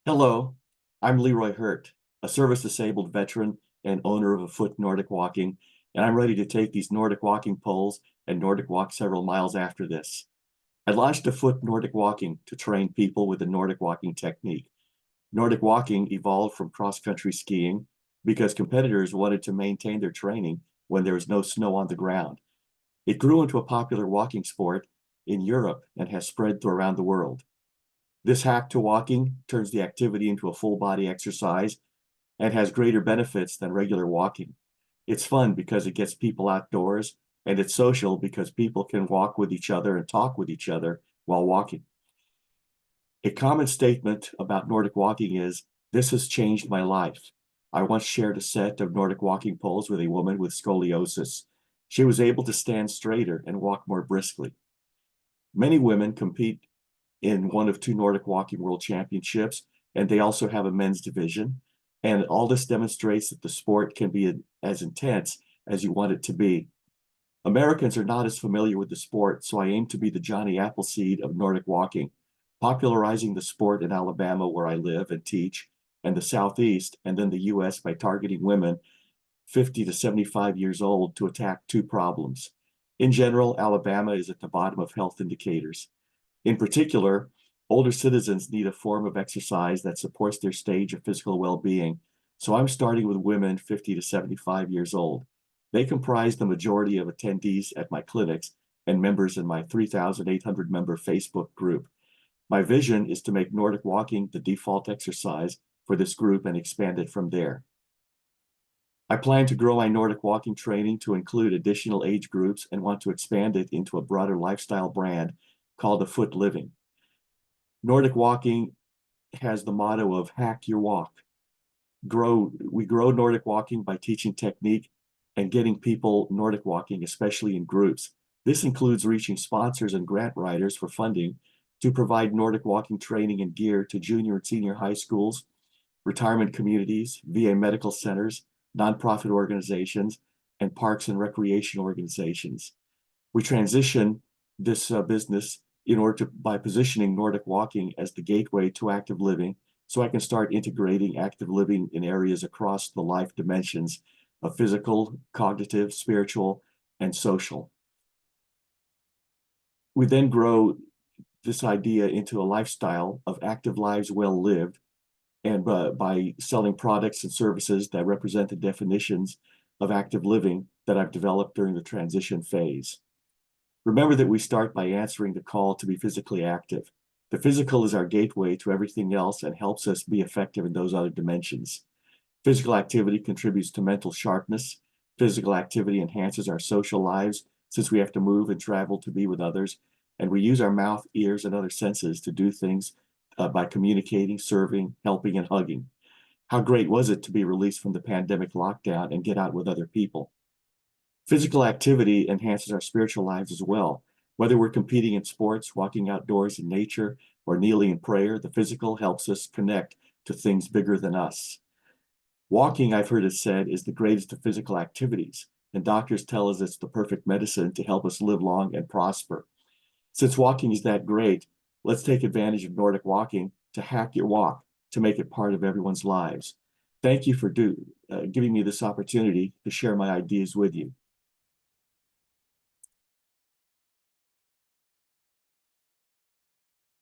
Hello, I'm Leroy Hurt, a service-disabled veteran and owner of a Foot Nordic Walking, and I'm ready to take these Nordic walking poles and Nordic walk several miles after this. I launched a Foot Nordic Walking to train people with the Nordic walking technique. Nordic walking evolved from cross-country skiing because competitors wanted to maintain their training when there was no snow on the ground. It grew into a popular walking sport in Europe and has spread to around the world. This hack to walking turns the activity into a full body exercise and has greater benefits than regular walking. It's fun because it gets people outdoors, and it's social because people can walk with each other and talk with each other while walking. A common statement about Nordic walking is, "This has changed my life." I once shared a set of Nordic walking poles with a woman with scoliosis. She was able to stand straighter and walk more briskly. Many women compete in one of two Nordic Walking World Championships, and they also have a men's division. And all this demonstrates that the sport can be as intense as you want it to be. Americans are not as familiar with the sport, so I aim to be the Johnny Appleseed of Nordic walking, popularizing the sport in Alabama, where I live and teach, and the Southeast, and then the US by targeting women 50 to 75 years old to attack two problems. In general, Alabama is at the bottom of health indicators. In particular, older citizens need a form of exercise that supports their stage of physical well-being. So I'm starting with women 50 to 75 years old. They comprise the majority of attendees at my clinics and members in my 3,800 member Facebook group. My vision is to make Nordic walking the default exercise for this group and expand it from there. I plan to grow my Nordic walking training to include additional age groups and want to expand it into a broader lifestyle brand called the Foot Living. Nordic walking has the motto of hack your walk. We grow Nordic walking by teaching technique and getting people Nordic walking, especially in groups. This includes reaching sponsors and grant writers for funding to provide Nordic walking training and gear to junior and senior high schools, retirement communities, VA medical centers, nonprofit organizations, and parks and recreation organizations. We transition this business in order to by positioning Nordic walking as the gateway to active living, so I can start integrating active living in areas across the life dimensions of physical, cognitive, spiritual, and social. We then grow this idea into a lifestyle of active lives well lived, and by selling products and services that represent the definitions of active living that I've developed during the transition phase. Remember that we start by answering the call to be physically active. The physical is our gateway to everything else and helps us be effective in those other dimensions. Physical activity contributes to mental sharpness. Physical activity enhances our social lives since we have to move and travel to be with others, and we use our mouth, ears, and other senses to do things by communicating, serving, helping, and hugging. How great was it to be released from the pandemic lockdown and get out with other people? Physical activity enhances our spiritual lives as well. Whether we're competing in sports, walking outdoors in nature, or kneeling in prayer, the physical helps us connect to things bigger than us. Walking, I've heard it said, is the greatest of physical activities, and doctors tell us it's the perfect medicine to help us live long and prosper. Since walking is that great, let's take advantage of Nordic walking to hack your walk, to make it part of everyone's lives. Thank you for giving me this opportunity to share my ideas with you.